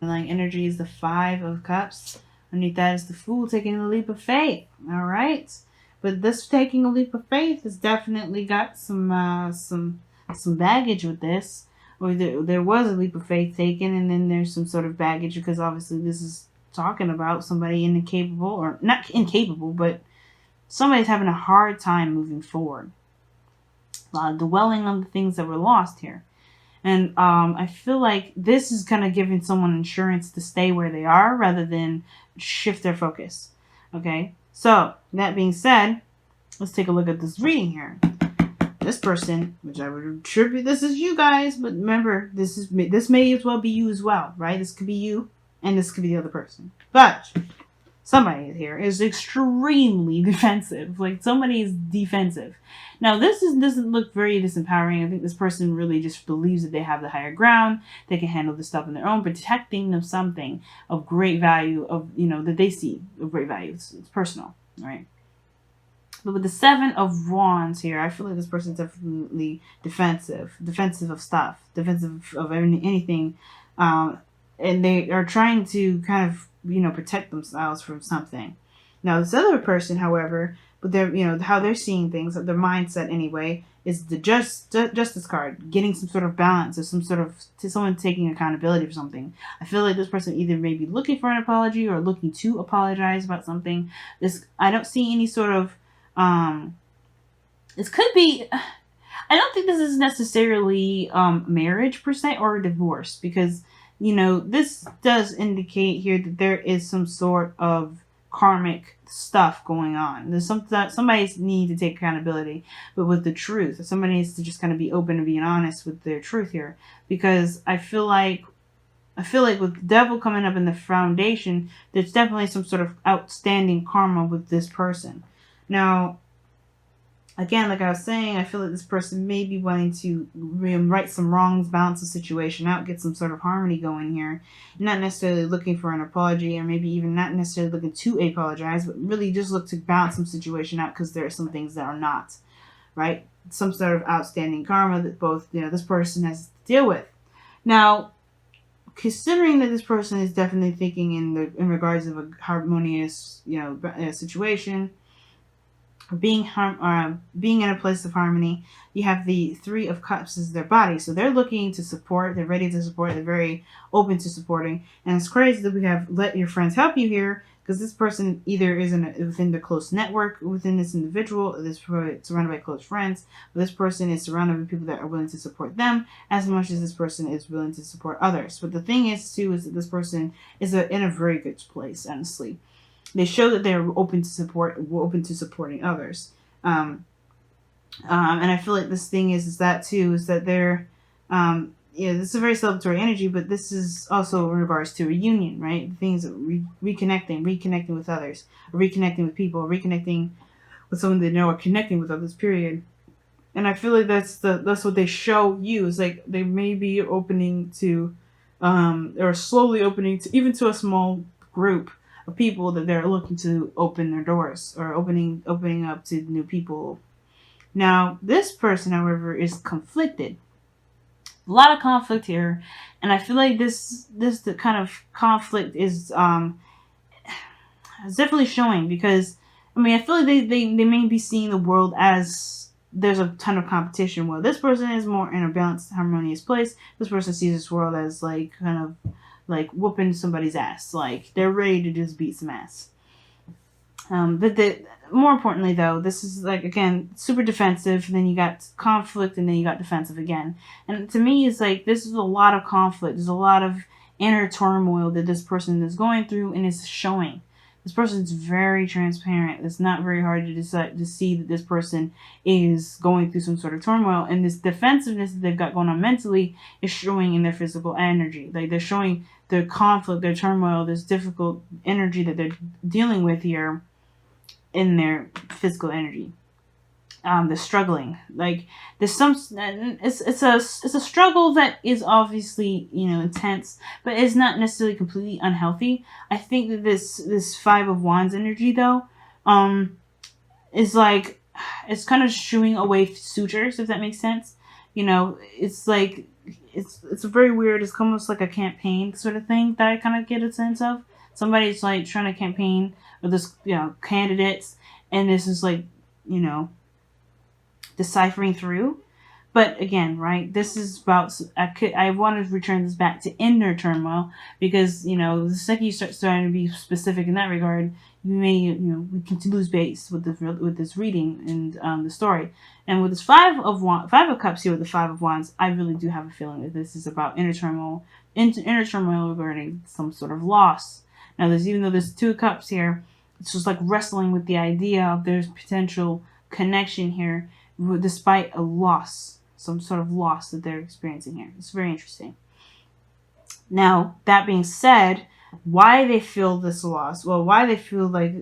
Like energy is the Five of Cups. Underneath that is the Fool taking a leap of faith. All right, but this taking a leap of faith has definitely got some baggage with this. Or there was a leap of faith taken, and then there's some sort of baggage because obviously this is talking about somebody incapable, or not incapable, but somebody's having a hard time moving forward, dwelling on the things that were lost here. And I feel like this is kind of giving someone insurance to stay where they are rather than shift their focus. Okay, so that being said, let's take a look at this reading here. This person, which I would attribute this is you guys, but remember, this may as well be you as well, right? This could be you, and this could be the other person. But somebody here is extremely defensive. Like somebody is defensive. Now doesn't look very disempowering. I think this person really just believes that they have the higher ground. They can handle this stuff on their own, protecting them something of great value that they see of great value. It's personal, right? But with the Seven of Wands here, I feel like this person is definitely defensive of stuff, defensive of anything, and they are trying to kind of protect themselves from something. Now this other person, however, but they're how they're seeing things, their mindset anyway, is the justice card, getting some sort of balance or some sort of someone taking accountability for something. I feel like this person either may be looking for an apology or looking to apologize about something. I don't see any sort of this could be. I don't think this is necessarily marriage per se or divorce, because this does indicate here that there is some sort of karmic stuff going on. There's somebody need to take accountability, but with the truth. Somebody needs to just kind of be open and being honest with their truth here, because I feel like with the devil coming up in the foundation, there's definitely some sort of outstanding karma with this person. Now, again, like I was saying, I feel like this person may be wanting to right some wrongs, balance the situation out, get some sort of harmony going here. Not necessarily looking for an apology, or maybe even not necessarily looking to apologize, but really just look to balance some situation out because there are some things that are not, right? Some sort of outstanding karma that both, this person has to deal with. Now, considering that this person is definitely thinking in regards of a harmonious, situation, being in a place of harmony, you have the Three of Cups as their body, so they're looking to support, they're ready to support, they're very open to supporting. And it's crazy that we have let your friends help you here, because this person either is within the close network within this individual, or this surrounded by close friends, but this person is surrounded by people that are willing to support them as much as this person is willing to support others. But the thing is too is that this person is in a very good place, honestly. They show that they're open to supporting others, and I feel like this thing is that they're, this is a very celebratory energy, but this is also in regards to a union, right? Things that reconnecting with others, reconnecting with people, reconnecting with someone they know, or connecting with others. Period. And I feel like that's what they show you. Is like they may be opening to, or slowly opening to, even to a small group of people that they're looking to open their doors, or opening up to new people. Now, this person, however, is conflicted. A lot of conflict here, and I feel like this the kind of conflict is definitely showing, because I feel like they may be seeing the world as there's a ton of competition. Well, this person is more in a balanced, harmonious place. This person sees this world as like kind of like whooping somebody's ass. Like they're ready to just beat some ass. But more importantly, though, this is like, again, super defensive. And then you got conflict, and then you got defensive again. And to me, it's like this is a lot of conflict. There's a lot of inner turmoil that this person is going through, and is showing. This person is very transparent. It's not very hard to see that this person is going through some sort of turmoil, and this defensiveness that they've got going on mentally is showing in their physical energy. Like they're showing their conflict, their turmoil, this difficult energy that they're dealing with here in their physical energy. They're struggling. Like there's it's a struggle that is obviously intense, but it's not necessarily completely unhealthy. I think that this Five of Wands energy, though, is like, it's kind of shooing away sutures, if that makes sense. It's like it's very weird. It's almost like a campaign sort of thing that I kind of get a sense of. Somebody's like trying to campaign with this, candidates, and this is like, you know, deciphering through. But again, right, this is about, I want to return this back to inner turmoil, because, the second you start starting to be specific in that regard, you may, we can lose base with this reading and the story. And with this Five of Cups here with the Five of Wands, I really do have a feeling that this is about inner turmoil regarding some sort of loss. Now, even though there's Two of Cups here, it's just like wrestling with the idea of there's potential connection here, despite a loss, some sort of loss that they're experiencing here. It's very interesting. Now, that being said, why they feel this loss? Well, why they feel like,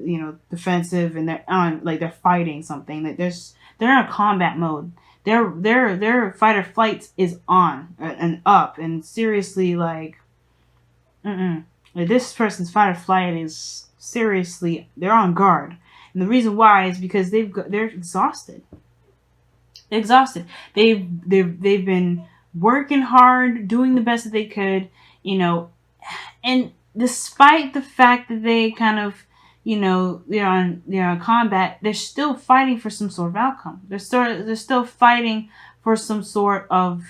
defensive, and they're fighting something. That they're in a combat mode. Their fight or flight is on and up, and seriously, like, this person's fight or flight is seriously, they're on guard. And the reason why is because they're exhausted. They're exhausted. They've been working hard, doing the best that they could, and despite the fact that they kind of, they're on combat, they're still fighting for some sort of outcome. They're still fighting for some sort of,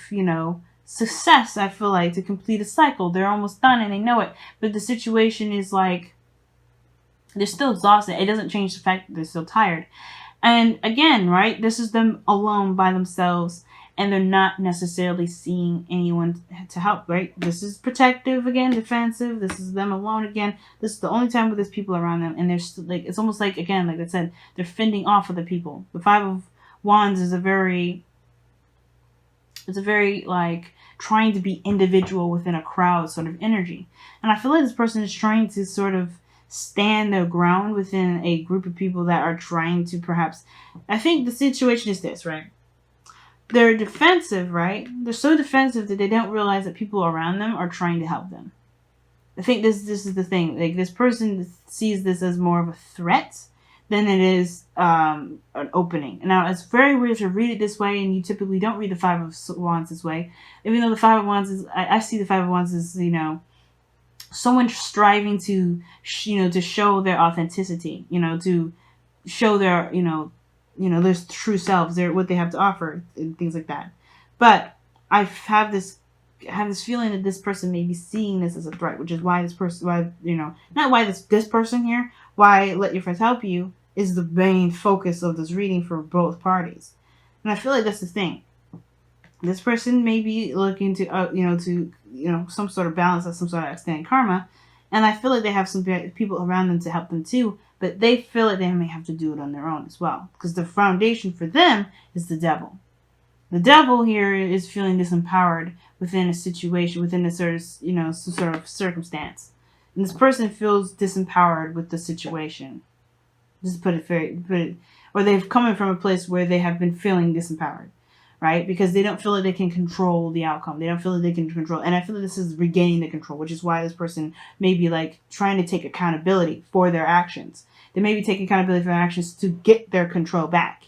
success, I feel like, to complete a cycle. They're almost done and they know it. But the situation is like, they're still exhausted. It doesn't change the fact that they're still tired. And again, right, this is them alone by themselves, and they're not necessarily seeing anyone to help, right? This is protective again, defensive. This is them alone again. This is the only time where there's people around them, and they're still, like, it's almost like, again, like I said, they're fending off other people. The Five of Wands is a very like trying to be individual within a crowd sort of energy. And I feel like this person is trying to sort of stand their ground within a group of people that are trying to perhaps, I think the situation is this, right? They're defensive, right? They're so defensive that they don't realize that people around them are trying to help them. I think this is the thing. Like, this person sees this as more of a threat than it is an opening. Now, it's very weird to read it this way, and you typically don't read the Five of Wands this way. Even though the Five of Wands is, I see the Five of Wands as, someone striving to, to show their authenticity, to show their, their true selves, their what they have to offer, and things like that. But I have this feeling that this person may be seeing this as a threat, which is why this person, not why this person here, why Let Your Friends Help You is the main focus of this reading for both parties. And I feel like that's the thing. This person may be looking to, some sort of balance, some sort of outstanding karma. And I feel like they have some people around them to help them too, but they feel like they may have to do it on their own as well. Because the foundation for them is the devil. The devil here is feeling disempowered within a situation, within a sort of, some sort of circumstance. And this person feels disempowered with the situation. Just or they've come from a place where they have been feeling disempowered, right? Because they don't feel like they can control the outcome. They don't feel like they can control. And I feel like this is regaining the control, which is why this person may be like trying to take accountability for their actions. They may be taking accountability for their actions to get their control back.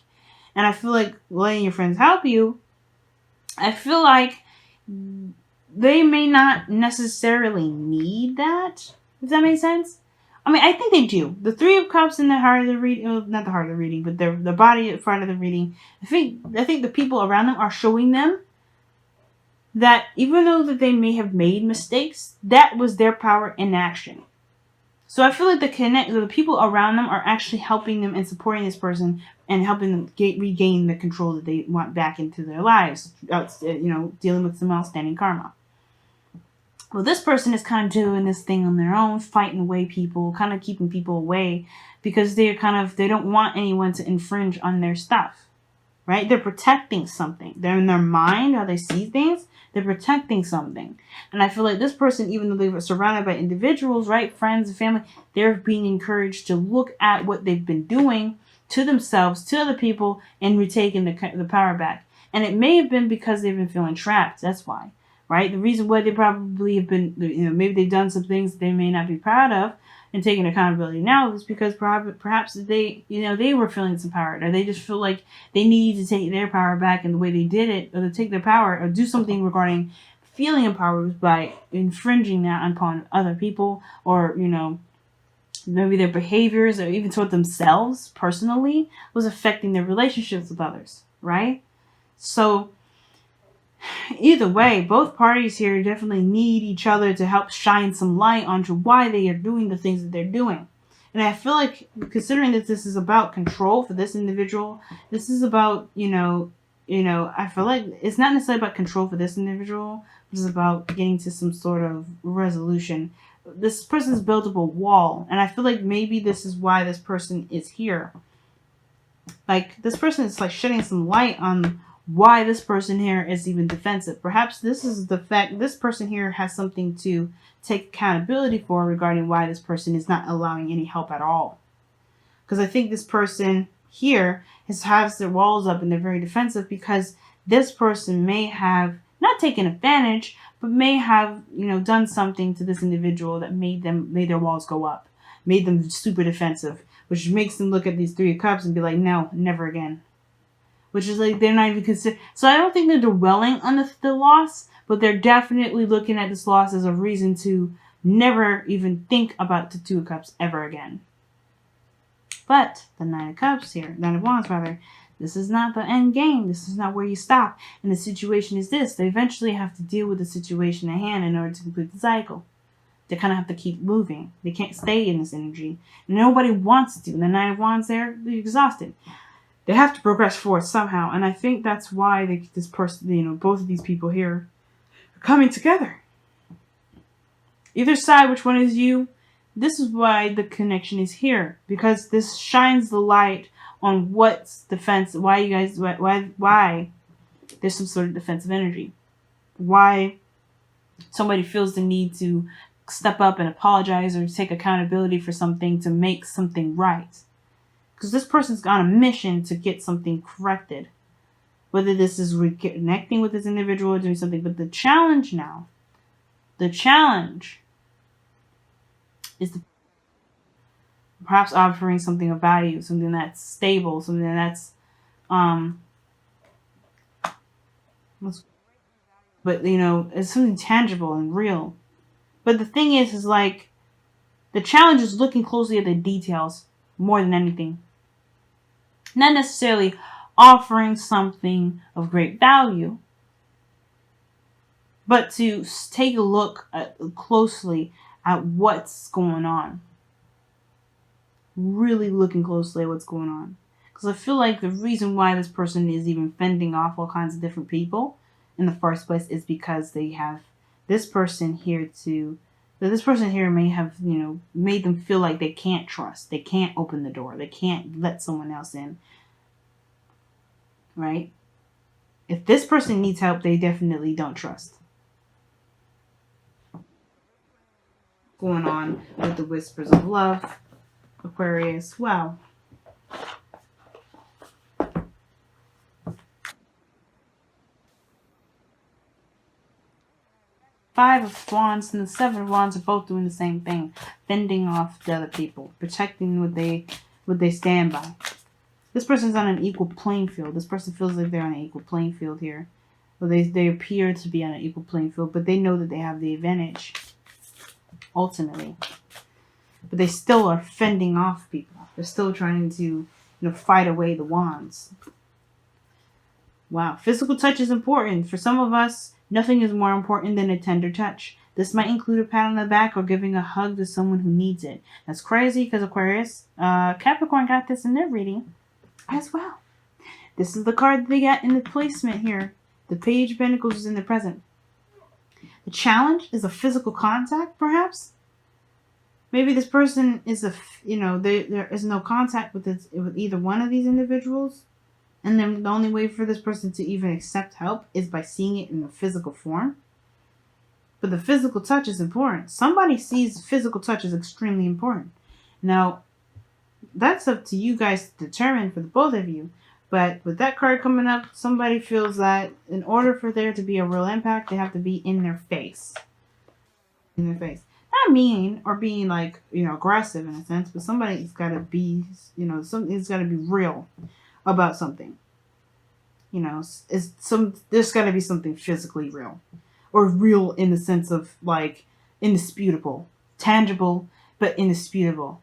And I feel like letting your friends help you, I feel like they may not necessarily need that, if that makes sense. I mean, I think they do. The Three of Cups in the heart of the reading, well, not the heart of the reading, but the body in front of the reading. I think the people around them are showing them that even though that they may have made mistakes, that was their power in action. So I feel like the people around them are actually helping them and supporting this person and helping them regain the control that they want back into their lives. Dealing with some outstanding karma. Well, this person is kind of doing this thing on their own, fighting away people, kind of keeping people away because they don't want anyone to infringe on their stuff, right? They're protecting something. They're in their mind, how they see things, they're protecting something. And I feel like this person, even though they were surrounded by individuals, right, friends and family, they're being encouraged to look at what they've been doing to themselves, to other people, and retaking the power back. And it may have been because they've been feeling trapped. That's why. Right? The reason why they probably have been, maybe they've done some things they may not be proud of and taking accountability now is because perhaps they were feeling disempowered, or they just feel like they need to take their power back, and the way they did it, or to take their power or do something regarding feeling empowered by infringing that upon other people, or, maybe their behaviors, or even toward themselves personally, was affecting their relationships with others, right? So either way, both parties here definitely need each other to help shine some light onto why they are doing the things that they're doing. And I feel like, considering that this is about control for this individual, this is about, I feel like it's not necessarily about control for this individual, but it's about getting to some sort of resolution. This person's built up a wall, and I feel like maybe this is why this person is here. Like, this person is like shedding some light on why this person here is even defensive. Perhaps this is the fact this person here has something to take accountability for regarding why this person is not allowing any help at all. Because I think this person here has their walls up and they're very defensive because this person may have not taken advantage, but may have, done something to this individual that made their walls go up, made them super defensive, which makes them look at these Three of Cups and be like, no, never again. Which is like, they're not even considered. So I don't think they're dwelling on the loss, but they're definitely looking at this loss as a reason to never even think about the Two of Cups ever again. But the Nine of Wands rather, this is not the end game. This is not where you stop. And the situation is this. They eventually have to deal with the situation at hand in order to complete the cycle. They kind of have to keep moving. They can't stay in this energy. Nobody wants to. The Nine of Wands, they're exhausted. They have to progress forward somehow. And I think that's why this person, both of these people here are coming together. Either side, which one is you? This is why the connection is here. Because this shines the light on what's defense, why you guys, why there's some sort of defensive energy. Why somebody feels the need to step up and apologize or take accountability for something to make something right. Because this person's on a mission to get something corrected. Whether this is reconnecting with this individual or doing something. But the challenge is perhaps offering something of value, something that's stable, something that's it's something tangible and real. But the thing is like, the challenge is looking closely at the details more than anything. Not necessarily offering something of great value, but to take a look closely at what's going on. Really looking closely at what's going on. Because I feel like the reason why this person is even fending off all kinds of different people in the first place is because they have this person here this person here may have, made them feel like they can't trust. They can't open the door. They can't let someone else in. Right? If this person needs help, they definitely don't trust. Going on with the Whispers of Love, Aquarius. Wow. Five of Wands and the Seven of Wands are both doing the same thing. Fending off the other people. Protecting what they stand by. This person's on an equal playing field. This person feels like they're on an equal playing field here. Well, they appear to be on an equal playing field, but they know that they have the advantage. Ultimately. But they still are fending off people. They're still trying to, fight away the wands. Wow. Physical touch is important. For some of us, nothing is more important than a tender touch. This might include a pat on the back or giving a hug to someone who needs it. That's crazy because Aquarius, Capricorn got this in their reading as well. This is the card they got in the placement here. The Page of Pentacles is in the present. The challenge is a physical contact, perhaps. Maybe this person is there is no contact with either one of these individuals. And then the only way for this person to even accept help is by seeing it in the physical form. But the physical touch is important. Somebody sees physical touch as extremely important. Now, that's up to you guys to determine for the both of you. But with that card coming up, somebody feels that in order for there to be a real impact, they have to be in their face. In their face. Not mean or being aggressive in a sense, but somebody's got to be, something's got to be real about something. There's got to be something physically real or real in the sense of like indisputable, tangible but indisputable.